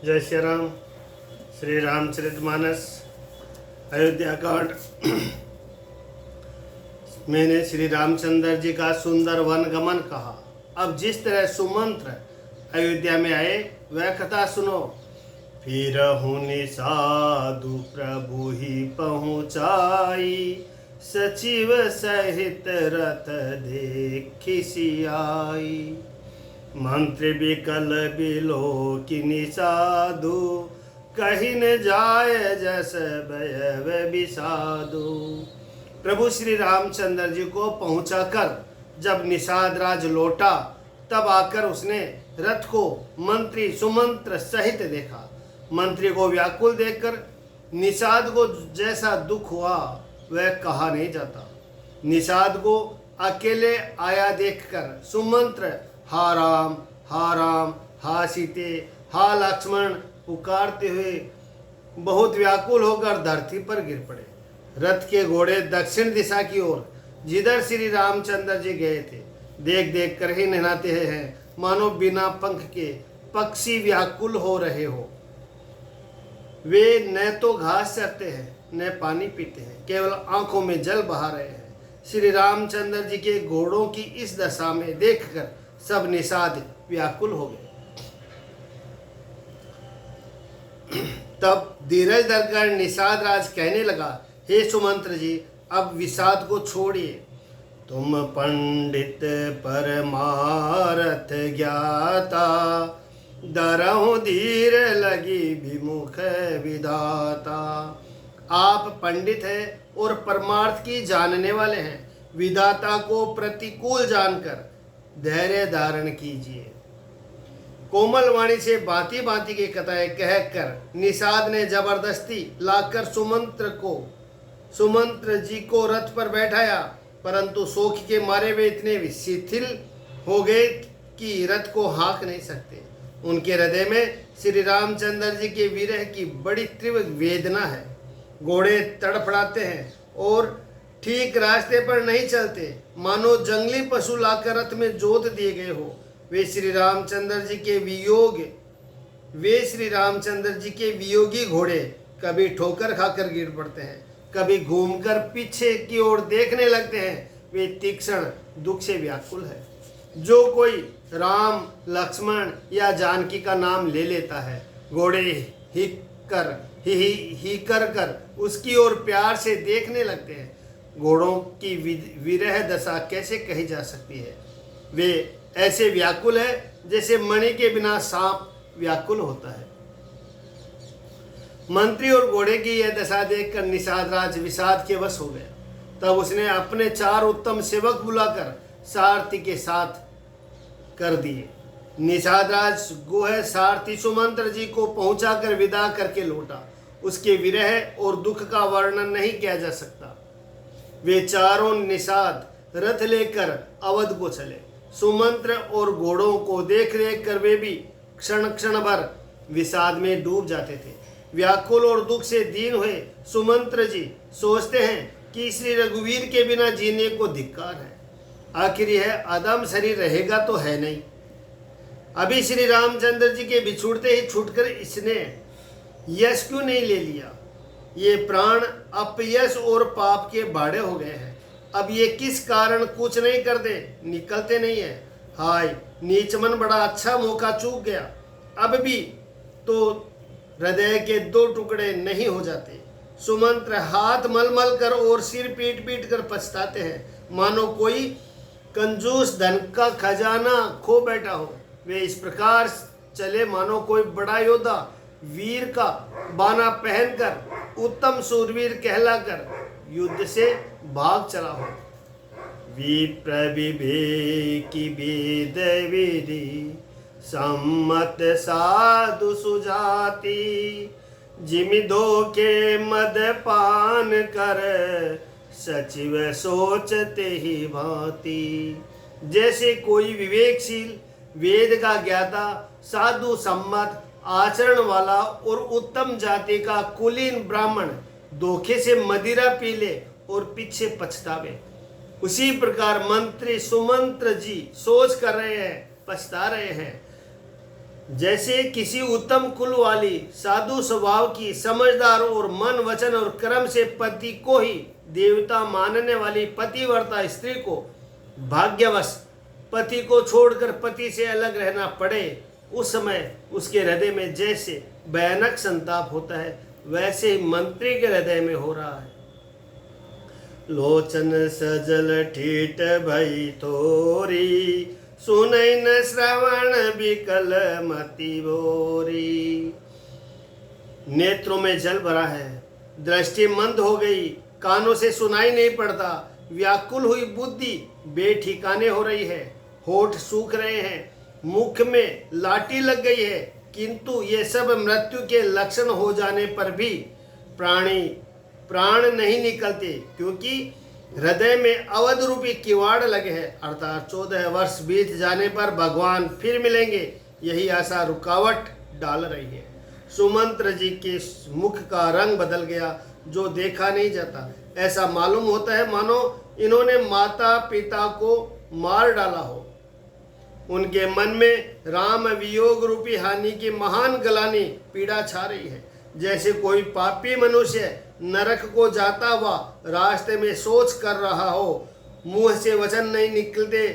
जय श्री राम। श्री रामचरितमानस अयोध्या कांड। मैंने श्री रामचंद्र जी का सुंदर वन गमन कहा। अब जिस तरह सुमंत्र अयोध्या में आए वह कथा सुनो। फिर हुनि साधु प्रभु ही पहुँचाई, सचिव सहित रथ देखी आई। मंत्र विकल बिलोकिनी साधु, कहीं न जाए जस भय विषादु। प्रभु श्री रामचंद्र जी को पहुंचाकर जब निषाद राज लौटा, तब आकर उसने रथ को मंत्री सुमंत्र सहित देखा। मंत्री को व्याकुल देखकर निषाद को जैसा दुख हुआ वह कहा नहीं जाता। निषाद को अकेले आया देखकर सुमंत्र हा राम हा सीते हा लक्ष्मण पुकारते हुए बहुत व्याकुल होकर धरती पर गिर पड़े। रथ के घोड़े दक्षिण दिशा की ओर जिधर श्री रामचंद्र जी गए थे देख देख कर ही नहाते हैं, मानो बिना पंख के पक्षी व्याकुल हो रहे हो। वे न तो घास चरते हैं न पानी पीते हैं, केवल आंखों में जल बहा रहे हैं। श्री रामचंद्र जी के घोड़ों की इस दशा में देखकर सब निषाद व्याकुल हो गए। तब धीरज धरकर निषाद राज कहने लगा, हे सुमंत्र जी, अब विषाद को छोड़िए। तुम पंडित परमारथ ज्ञाता, दरहु धीर लगी विमुख विधाता। आप पंडित हैं और परमार्थ की जानने वाले हैं। विधाता को प्रतिकूल जानकर धैर्य धारण कीजिए। कोमल वाणी से भांति भांति की कथाएं कहकर निषाद ने जबरदस्ती लाकर सुमंत्र जी को रथ पर बैठाया, परंतु शोक के मारे वे इतने शिथिल हो गए कि रथ को हाँक नहीं सकते। उनके हृदय में श्री रामचंद्र जी के विरह की बड़ी तीव्र वेदना है। घोड़े तड़फड़ाते हैं और ठीक रास्ते पर नहीं चलते, मानो जंगली पशु लाकर रथ में जोत दिए गए हो। वे श्री रामचंद्र जी के वियोगी घोड़े कभी ठोकर खाकर गिर पड़ते हैं, कभी घूमकर पीछे की ओर देखने लगते हैं। वे तीक्ष्ण दुख से व्याकुल है। जो कोई राम लक्ष्मण या जानकी का नाम ले लेता है, घोड़े ही कर उसकी ओर प्यार से देखने लगते हैं। घोड़ों की विरह दशा कैसे कही जा सकती है। वे ऐसे व्याकुल है जैसे मणि के बिना सांप व्याकुल होता है। मंत्री और घोड़े की यह दशा देखकर निषाद राज विषाद के वश हो गया। तब उसने अपने 4 उत्तम सेवक बुलाकर सारथी के साथ कर दिए। निषाद राज गुह सारथी सुमंत्र जी को पहुंचाकर विदा करके लौटा। उसके विरह और दुख का वर्णन नहीं किया जा सकता। वे चारों निषाद रथ लेकर अवध को चले। सुमंत्र और घोड़ों को देख देख कर वे भी क्षण क्षण भर विषाद में डूब जाते थे। व्याकुल और दुख से दीन हुए सुमंत्र जी सोचते हैं कि श्री रघुवीर के बिना जीने को धिक्कार है। आखिर यह अदम शरीर रहेगा तो है नहीं। अभी श्री रामचंद्र जी के बिछुड़ते ही छूटकर इसने यश क्यों नहीं ले लिया। ये प्राण अपयश और पाप के बाड़े हो गए हैं। अब ये किस कारण कुछ नहीं करते, निकलते नहीं है। हाय नीच मन, बड़ा अच्छा मौका चूक गया। अब भी तो हृदय के 2 टुकड़े नहीं हो जाते। सुमंत्र हाथ मलमल कर और सिर पीट पीट कर पछताते हैं, मानो कोई कंजूस धन का खजाना खो बैठा हो। वे इस प्रकार चले मानो कोई बड़ा योद्धा वीर का बाना पहनकर उत्तम सूरवीर कहलाकर युद्ध से भाग चला हो। विप्र विवेकी वेद विधि सम्मत साधु सुजाति, जिमि धोखे मद पान कर सचिव सोचते ही भांति। जैसे कोई विवेकशील वेद का ज्ञाता साधु सम्मत आचरण वाला और उत्तम जाति का कुलीन ब्राह्मण धोखे से मदिरा पी ले और पीछे पछतावे, उसी प्रकार मंत्री सुमंत्र जी सोच कर रहे हैं, पछता रहे हैं। जैसे किसी उत्तम कुल वाली साधु स्वभाव की समझदार और मन वचन और कर्म से पति को ही देवता मानने वाली पतिव्रता स्त्री को भाग्यवश पति को छोड़कर पति से अलग रहना पड़े, उस समय उसके हृदय में जैसे भयानक संताप होता है वैसे ही मंत्री के हृदय में हो रहा है। लोचन सजल ठीठ भई थोरी, सुनई न श्रवण विकल मति बोरी। नेत्रों में जल भरा है, दृष्टि मंद हो गई, कानों से सुनाई नहीं पड़ता, व्याकुल हुई बुद्धि बेठिकाने हो रही है, होठ सूख रहे हैं, मुख में लाठी लग गई है, किंतु ये सब मृत्यु के लक्षण हो जाने पर भी प्राण नहीं निकलते, क्योंकि हृदय में अवध रूपी किवाड़ लगे हैं, अर्थात 14 वर्ष बीत जाने पर भगवान फिर मिलेंगे, यही आशा रुकावट डाल रही है। सुमंत्र जी के मुख का रंग बदल गया, जो देखा नहीं जाता। ऐसा मालूम होता है मानो इन्होंने माता पिता को मार डाला हो। उनके मन में राम वियोग रूपी हानि की महान गलानी पीड़ा छा रही है। जैसे कोई पापी मनुष्य नरक को जाता हुआ रास्ते में सोच कर रहा हो, मुंह से वचन नहीं निकलते,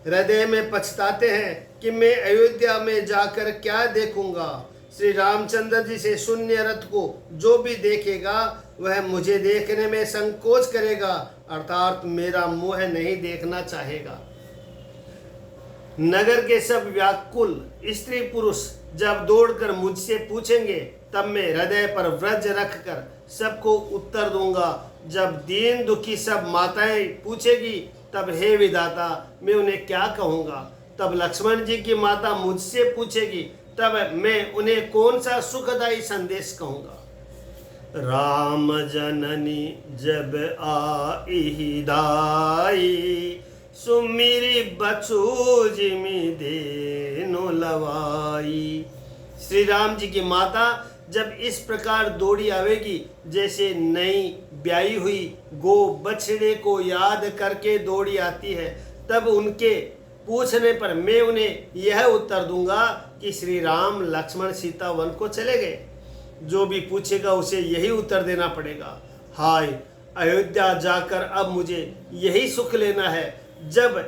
हृदय में पछताते हैं कि मैं अयोध्या में जाकर क्या देखूंगा। श्री रामचंद्र जी से शून्य रथ को जो भी देखेगा वह मुझे देखने में संकोच करेगा, अर्थात मेरा मुंह नहीं देखना चाहेगा। नगर के सब व्याकुल स्त्री पुरुष जब दौड़कर मुझसे पूछेंगे तब मैं हृदय पर व्रज रखकर सबको उत्तर दूंगा। जब दीन दुखी सब माताएं पूछेगी तब हे विधाता मैं उन्हें क्या कहूँगा। तब लक्ष्मण जी की माता मुझसे पूछेगी तब मैं उन्हें कौन सा सुखदायी संदेश कहूँगा। राम जननी जब आई दाई, सुमिरी बचू जिमी देनो लवाई। श्री राम जी की माता जब इस प्रकार दौड़ी आवेगी जैसे नई ब्याई हुई गो बछड़े को याद करके दौड़ी आती है, तब उनके पूछने पर मैं उन्हें यह उत्तर दूंगा कि श्री राम लक्ष्मण सीता वन को चले गए। जो भी पूछेगा उसे यही उत्तर देना पड़ेगा। हाय अयोध्या जाकर अब मुझे यही सुख लेना है, जब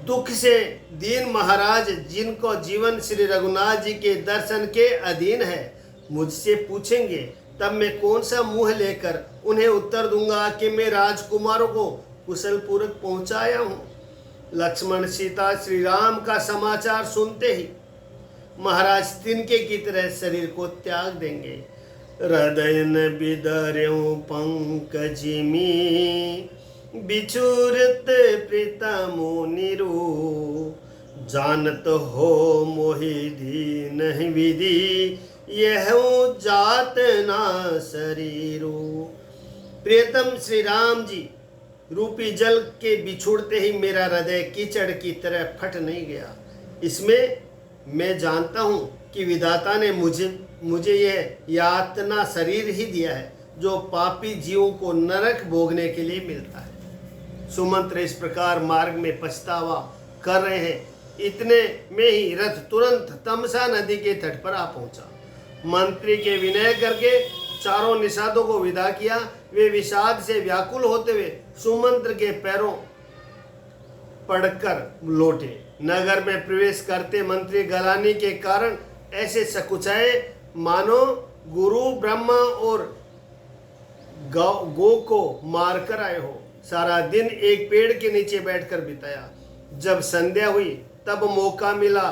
दुख से दीन महाराज जिनको जीवन श्री रघुनाथ जी के दर्शन के अधीन है मुझसे पूछेंगे तब मैं कौन सा मुंह लेकर उन्हें उत्तर दूंगा कि मैं राजकुमारों को कुशल पूर्वक पहुंचाया हूं। लक्ष्मण सीता श्री राम का समाचार सुनते ही महाराज तिनके की तरह शरीर को त्याग देंगे। हृदय न बिदर्यों पंकजिमी, बिछुरत प्रीतमो निरू। जानत हो मोहि दीन विधि, यह जात ना शरीरू। प्रियतम श्री राम जी रूपी जल के बिछुड़ते ही मेरा हृदय कीचड़ की तरह फट नहीं गया। इसमें मैं जानता हूँ कि विधाता ने मुझे यह यातना शरीर ही दिया है जो पापी जीवों को नरक भोगने के लिए मिलता है। सुमंत्र इस प्रकार मार्ग में पछतावा कर रहे हैं, इतने में ही रथ तुरंत तमसा नदी के तट पर आ पहुंचा। मंत्री के विनय करके चारों निषादों को विदा किया। वे विषाद से व्याकुल होते हुए सुमंत्र के पैरों पड़कर लौटे। नगर में प्रवेश करते मंत्री गलानी के कारण ऐसे सकुचाए मानो गुरु ब्रह्मा और गो को मारकर आए हो। सारा दिन एक पेड़ के नीचे बैठकर बिताया। जब संध्या हुई तब मौका मिला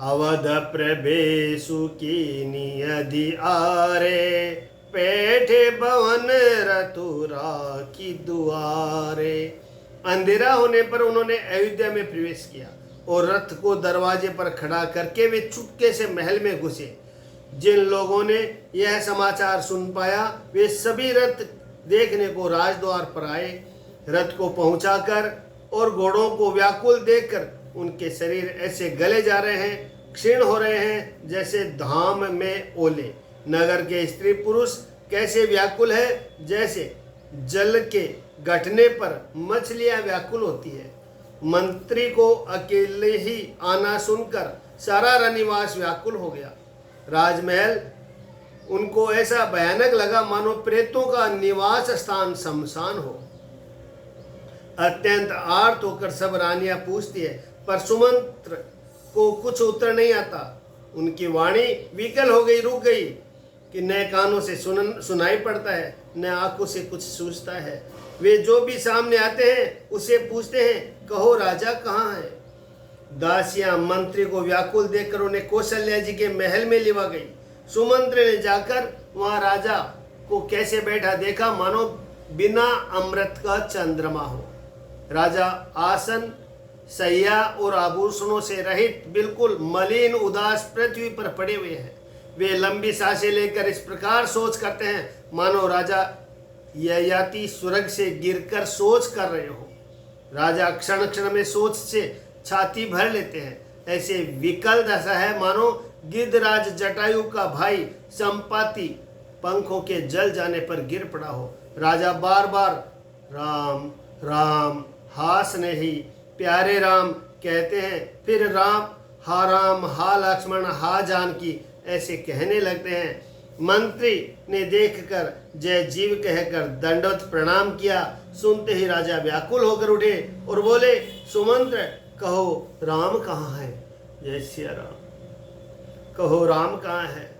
अवध प्रभेशु की नियधि आरे, बैठे भवन रतुरा की दुआरे। अंधेरा होने पर उन्होंने अयोध्या में प्रवेश किया और रथ को दरवाजे पर खड़ा करके वे चुपके से महल में घुसे। जिन लोगों ने यह समाचार सुन पाया वे सभी रथ देखने को राजद्वार पर आए। रथ को पहुंचाकर और घोड़ों को व्याकुल देखकर उनके शरीर ऐसे गले जा रहे हैं, क्षीण हो रहे हैं जैसे धाम में ओले। नगर के स्त्री पुरुष कैसे व्याकुल है, जैसे जल के घटने पर मछलियां व्याकुल होती है। मंत्री को अकेले ही आना सुनकर सारा रनिवास व्याकुल हो गया। राजमहल उनको ऐसा भयानक लगा मानो प्रेतों का निवास स्थान शमशान हो। अत्यंत आर्त होकर सब रानियां पूछती है, पर सुमंत्र को कुछ उत्तर नहीं आता। उनकी वाणी विकल हो गई, रुक गई कि न कानों से सुनाई पड़ता है, न आंखों से कुछ सूझता है। वे जो भी सामने आते हैं उसे पूछते हैं, कहो राजा कहाँ है। दासियां मंत्री को व्याकुल देखकर उन्हें कौशल्या जी के महल में लिवा गई। सुमंत्र ने जाकर वहां राजा को कैसे बैठा देखा, मानो बिना अमृत का चंद्रमा हो। राजा आसन, सैया और आभूषणों से रहित बिल्कुल मलिन उदास पृथ्वी पर पड़े हुए हैं। वे लंबी सांसें लेकर इस प्रकार सोच करते हैं मानो राजा ययाति स्वर्ग से गिरकर सोच कर रहे हो। राजा क्षण क्षण में सोच से छाती भर लेते हैं। ऐसे विकल दशा है मानो गिद्धराज जटायु का भाई संपाति पंखों के जल जाने पर गिर पड़ा हो। राजा बार बार राम राम हा स्नेही प्यारे राम कहते हैं, फिर राम हा लक्ष्मण हा जानकी ऐसे कहने लगते हैं। मंत्री ने देखकर जय जीव कहकर दंडवत प्रणाम किया। सुनते ही राजा व्याकुल होकर उठे और बोले, सुमंत्र कहो राम कहाँ है। जय सिया राम। कहो राम कहाँ है।